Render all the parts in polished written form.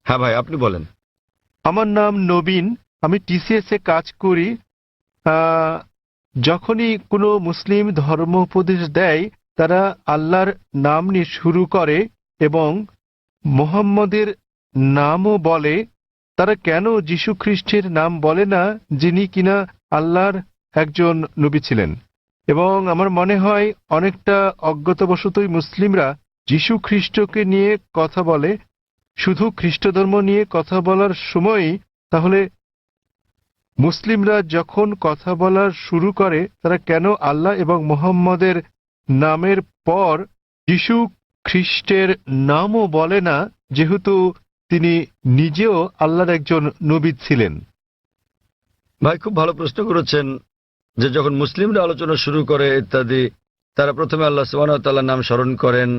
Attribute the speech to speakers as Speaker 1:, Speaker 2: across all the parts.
Speaker 1: হ্যাঁ ভাই, আপনি বলেন।
Speaker 2: আমার নাম নবীন, আমি টিসিএস এ কাজ করি। আহ, যখনই কোনো মুসলিম ধর্ম উপদেশ দেয়, তারা আল্লাহর নাম নিয়ে শুরু করে এবং মোহাম্মদের নামও বলে। তারা কেন যীশু খ্রিস্টের নাম বলে না, যিনি কিনা আল্লাহর একজন নবী ছিলেন? এবং আমার মনে হয় অনেকটা অজ্ঞতাবশতই মুসলিমরা যীশু খ্রিস্টকে নিয়ে কথা বলে, শুধু খ্রিস্ট ধর্ম নিয়ে কথা বলার সময়ই। তাহলে মুসলিমরা যখন কথা বলা শুরু করে, তারা কেন আল্লাহ এবং মোহাম্মদের নামের পর যীশু খ্রিস্টের নামও বলে না, যেহেতু তিনি নিজেও আল্লাহর একজন নবী ছিলেন?
Speaker 1: ভাই, খুব ভালো প্রশ্ন করেছেন যে যখন মুসলিমরা আলোচনা শুরু করে ইত্যাদি, তারা প্রথমে আল্লাহ সুবহানাহু ওয়া তাআলার নাম স্মরণ করেন,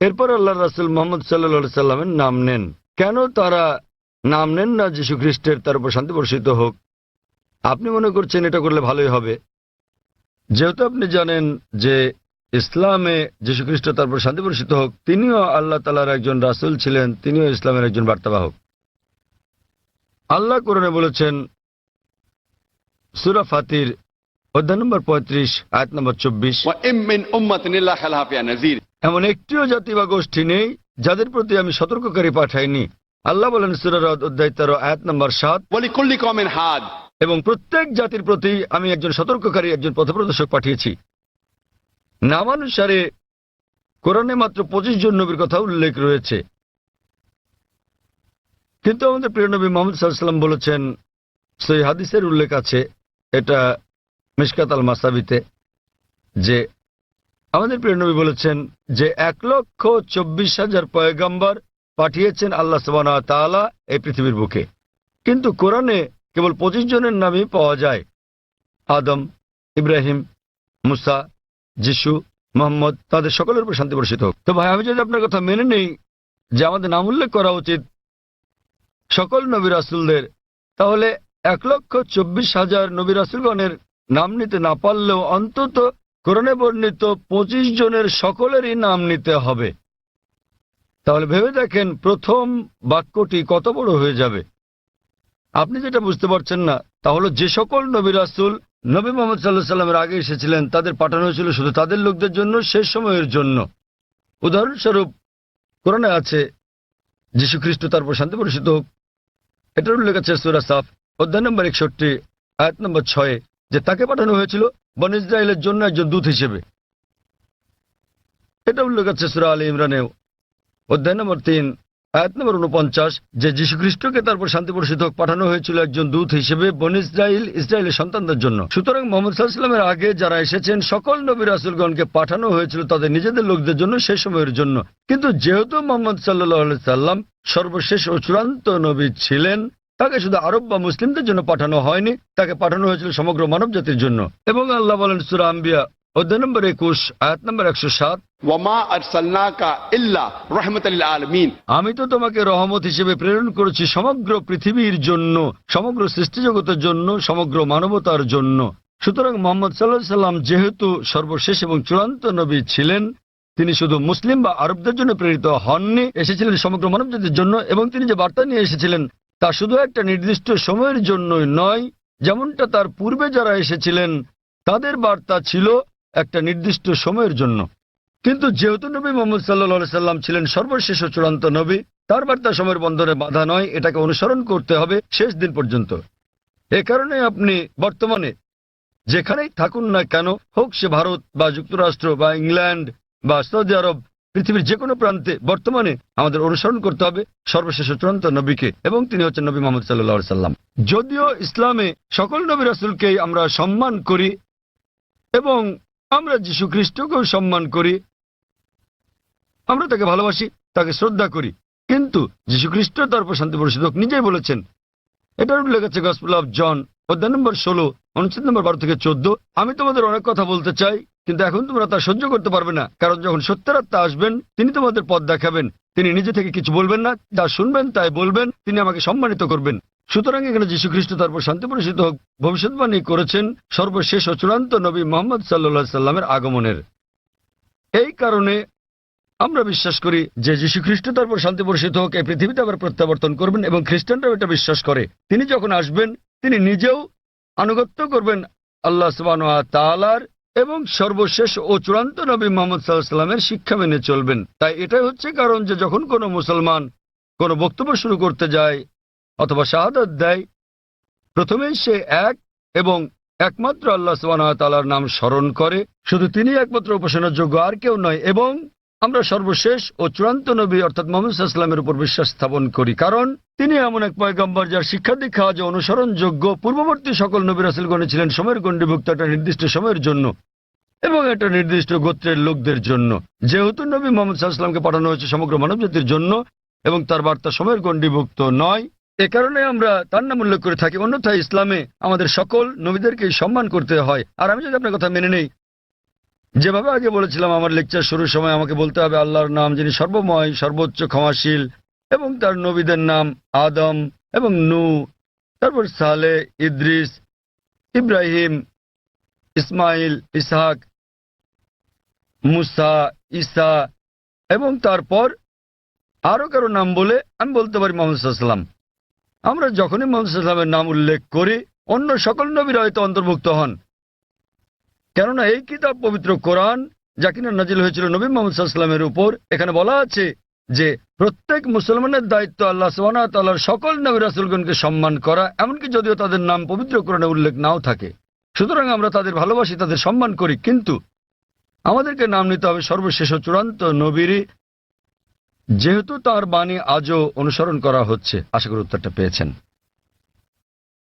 Speaker 1: এরপর আল্লাহর রাসূল মুহাম্মদ সাল্লাল্লাহু আলাইহি সাল্লামের নাম নেন। কেন তারা নাম নেন না যীশু খ্রিস্টের, তার উপর শান্তি বর্ষিত হোক? আপনি মনে করছেন এটা করলে ভালোই হবে। যেহেতু আপনি জানেন যে ইসলামে যীশু খ্রিস্ট, তার উপর শান্তি বর্ষিত হোক, তিনিও আল্লাহ তাআলার একজন রাসূল ছিলেন, তিনিও ইসলামের একজন বার্তাবাহক। আল্লাহ কোরআনে বলেছেন, সূরা ফাতির অধ্যায় নম্বর 35 আয়াত নম্বর 24, এমন একটিও জাতি বা গোষ্ঠী নেই যাদের প্রতি আমি সতর্ককারী পাঠাইনি। আল্লাহ বলেন সূরা রদ অধ্যায় 13 আয়াত নম্বর 7, এবং প্রত্যেক জাতির প্রতি আমি একজন সতর্ককারী, একজন পথপ্রদর্শক পাঠিয়েছি। নামানুসারে কোরআনে মাত্র 25 জন নবীর কথা উল্লেখ রয়েছে, কিন্তু আমাদের প্রিয় নবী মুহাম্মদ সাল্লাল্লাহু আলাইহি ওয়াসাল্লাম বলেছেন, সহিহ হাদিসের উল্লেখ আছে, এটা মিশকাত আল মাসাবিতে, যে আমাদের প্রিয় নবী বলেছেন যে 1,24,000 পয়গম্বর পাঠিয়েছেন আল্লাহ সুবহানাহু ওয়া তাআলা এই পৃথিবীর বুকে, কিন্তু কোরআনে কেবল 25 জনের নামই পাওয়া যায়। আদম, ইব্রাহিম, মুসা, যিশু, মুহাম্মদ, তাদের সকলের উপর শান্তি বর্ষিত হোক। তো ভাই, আমি যদি আপনার কথা মেনে নেই যে আমাদের নাম উল্লেখ করা উচিত সকল নবী রাসূলদের, তাহলে 1,24,000 নবী রাসূলগণের নাম নিতে না পারলেও অন্তত কোরআনে বর্ণিত 25 জনের সকলেরই নাম নিতে হবে। তাহলে ভেবে দেখেন প্রথম বাক্যটি কত বড় হয়ে যাবে। আপনি যেটা বুঝতে পারছেন না তা হলো, যে সকল নবী রাসূল নবী মুহাম্মদ সাল্লাল্লাহু আলাইহি সাল্লামের আগে এসেছিলেন, তাদের পাঠানো হয়েছিল শুধু তাদের লোকদের জন্য, শেষ সময়ের জন্য। উদাহরণস্বরূপ কোরআনে আছে, যীশু খ্রিস্ট, তার উপর শান্তি বর্ষিত হোক, এটার উল্লেখ আছে সূরা সাফ অধ্যায় নম্বর 61 আয়াত নম্বর 6, যে তাকে পাঠানো হয়েছিল বনী ইসরাইলের জন্য একজন দূত হিসেবে। এটা উল্লেখ আছে সূরা আলী ইমরানেও অধ্যায় নম্বর 3 আয়াত নম্বর 49, যে যীশু খ্রিস্টকে তারপর শান্তি বর্ষিত হোক পাঠানো হয়েছিল একজন দূত হিসেবে বনী ইসরাইলের সন্তানদের জন্য। সুতরাং মুহাম্মদ সাল্লাল্লাহু আলাইহি ওয়াসাল্লামের আগে যারা এসেছেন সকল নবী রাসূলগণকে পাঠানো হয়েছিল তাদের নিজেদের লোকদের জন্য, শেষ সময়ের জন্য। কিন্তু যেহেতু মুহাম্মদ সাল্লাল্লাহু আলাইহি সাল্লাম সর্বশেষ ও চূড়ান্ত নবী ছিলেন, তাকে শুধু আরব বা মুসলিমদের জন্য পাঠানো হয়নি, তাকে পাঠানো হয়েছিল সমগ্র মানব জাতির জন্য। এবং আল্লাহ বলেন সূরা আম্বিয়া অধ্যায় নম্বর 21 আয়াত নম্বর 107, আমি তো তোমাকে রহমত হিসেবে প্রেরণ করেছি সমগ্র পৃথিবীর জন্য, সমগ্র সৃষ্টি জগতের জন্য, সমগ্র মানবতার জন্য। সুতরাং মুহাম্মদ সাল্লাল্লাহু আলাইহি সাল্লাম যেহেতু সর্বশেষ এবং চূড়ান্ত নবী ছিলেন, তিনি শুধু মুসলিম বা আরবদের জন্য প্রেরিত হননি, এসেছিলেন সমগ্র মানব জাতির জন্য। এবং তিনি যে বার্তা নিয়ে এসেছিলেন তা শুধু একটা নির্দিষ্ট সময়ের জন্যই নয়, যেমনটা তার পূর্বে যারা এসেছিলেন তাদের বার্তা ছিল একটা নির্দিষ্ট সময়ের জন্য। কিন্তু যেহেতু নবী মুহাম্মদ সাল্লাল্লাহু আলাইহি সাল্লাম ছিলেন সর্বশেষ ও চূড়ান্ত নবী, তার বার্তা সময়ের বন্ধনে বাধা নয়, এটাকে অনুসরণ করতে হবে শেষ দিন পর্যন্ত। এ কারণে আপনি বর্তমানে যেখানেই থাকুন না কেন, হোক সে ভারত বা যুক্তরাষ্ট্র বা ইংল্যান্ড বা সৌদি আরব, পৃথিবীর যে কোনো প্রান্তে, বর্তমানে আমাদের অনুসরণ করতে হবে সর্বশেষ ও চূড়ান্ত নবীকে, এবং তিনি হচ্ছেন নবী মুহাম্মদ সাল্লাল্লাহু আলাইহি সাল্লাম। যদিও ইসলামে সকল নবী রাসূলকেই আমরা সম্মান করি এবং আমরা যীশু খ্রিস্টকেও সম্মান করি, আমরা তাকে ভালোবাসি, তাকে শ্রদ্ধা করি, কিন্তু যীশু খ্রিস্ট তার উপর শান্তি বর্ষিত হোক নিজেই বলেছেন, এটার উল্লেখ আছে গসপেল অফ জন অধ্যায় নম্বর 16 অনুচ্ছেদ নম্বর 12 থেকে 14, আমি তোমাদের অনেক কথা বলতে চাই, কিন্তু এখন তোমরা তা সহ্য করতে পারবে না, কারণ যখন সত্যের আত্মা আসবেন তিনি তোমাদের পথ দেখাবেন। তিনি নিজে থেকে কিছু বলবেন না, যা শুনবেন তাই বলবেন, তিনি আমাকে সম্মানিত করবেন। সুতরাং এখানে যীশু খ্রিস্ট তার উপর শান্তি বর্ষিত হোক ভবিষ্যৎবাণী করেছেন সর্বশেষ ও চূড়ান্ত নবী মুহাম্মদ সাল্লাল্লাহু আলাইহি সাল্লামের আগমনের। এই কারণে আমরা বিশ্বাস করি যে যীশু খ্রিস্ট তারপর শান্তি বর্ষিত হোক এই পৃথিবীতে আবার প্রত্যাবর্তন করবেন, এবং খ্রিস্টানরাও এটা বিশ্বাস করে তিনি যখন আসবেন তিনি নিজেও আনুগত্য করবেন আল্লাহ সুবহানাহু ওয়া তাআলার, এবং সর্বশেষ ও চূড়ান্ত নবী মুহাম্মদ সাল্লাল্লাহু আলাইহি ওয়াসাল্লামের শিক্ষা মেনে চলবেন। তাই এটাই হচ্ছে কারণ যে যখন কোনো মুসলমান কোনো বক্তব্য শুরু করতে যায় অথবা শাহাদাত দেয়, প্রথমেই সে এক এবং একমাত্র আল্লাহ সুবহানাহু ওয়া তাআলার নাম স্মরণ করে, শুধু তিনি একমাত্র উপাসনার যোগ্য, আর কেউ নয়। এবং আমরা সর্বশেষ ও চূড়ান্ত নবী অর্থাৎ মুহাম্মদ সাল্লাল্লাহু আলাইহি ওয়াসাল্লামের উপর বিশ্বাস স্থাপন করি, কারণ তিনি এমন এক পয়গম্বর যার শিক্ষা দীক্ষা আজ অনুসরণযোগ্য। পূর্ববর্তী সকল নবী রাসূলগণ ছিলেন সময়ের গণ্ডিভুক্ত একটা নির্দিষ্ট সময়ের জন্য এবং একটা নির্দিষ্ট গোত্রের লোকদের জন্য। যেহেতু নবী মুহাম্মদ সাল্লাল্লাহু আলাইহি ওয়াসাল্লামকে পাঠানো হয়েছে সমগ্র মানবজাতির জন্য এবং তার বার্তা সময়ের গণ্ডিভুক্ত নয়, এ কারণে আমরা তার নাম উল্লেখ করে থাকি। অন্যথায় ইসলামে আমাদের সকল নবীদেরকে সম্মান করতে হয়। আর আমি যদি আপনার কথা মেনে নেই, যেভাবে আগে বলেছিলাম আমার লেকচার শুরুর সময়, আমাকে বলতে হবে আল্লাহর নাম যিনি সর্বময়, সর্বোচ্চ, ক্ষমাশীল, এবং তার নবীদের নাম আদম এবং নূহ, তারপর সালেহ, ইদ্রিস, ইব্রাহিম, ইসমাইল, ইসহাক, মুসা, ঈসা, এবং তারপর আরো কারো নাম বলে আমি বলতে পারি মুহাম্মদ সাল্লাল্লাহু আলাইহি ওয়াসাল্লাম। আমরা যখনই মুহাম্মদ সাল্লাল্লাহু আলাইহি ওয়াসাল্লামের নাম উল্লেখ করি অন্য সকল নবীরা হয়তো অন্তর্ভুক্ত হন, কেননা এই কিতাব পবিত্র কোরআন যা কিনা নাজিল হয়েছিল নবী মুহাম্মদ সাল্লাল্লাহু আলাইহি ওয়াসাল্লামের উপর, এখানে বলা আছে যে প্রত্যেক মুসলমানের দায়িত্ব আল্লাহ সুবহানাহু ওয়া তাআলার সকল নবী রাসূলগণকে সম্মান করা, এমনকি যদিও তাদের নাম পবিত্র কোরআনে উল্লেখ নাও থাকে। সুতরাং আমরা তাদের ভালোবাসি, তাদের সম্মান করি, কিন্তু আমাদেরকে নাম নিতে হবে সর্বশেষ ও চূড়ান্ত নবীরই, যেহেতু তার বাণী আজও অনুসরণ করা হচ্ছে। আশা করি উত্তরটা পেয়েছেন।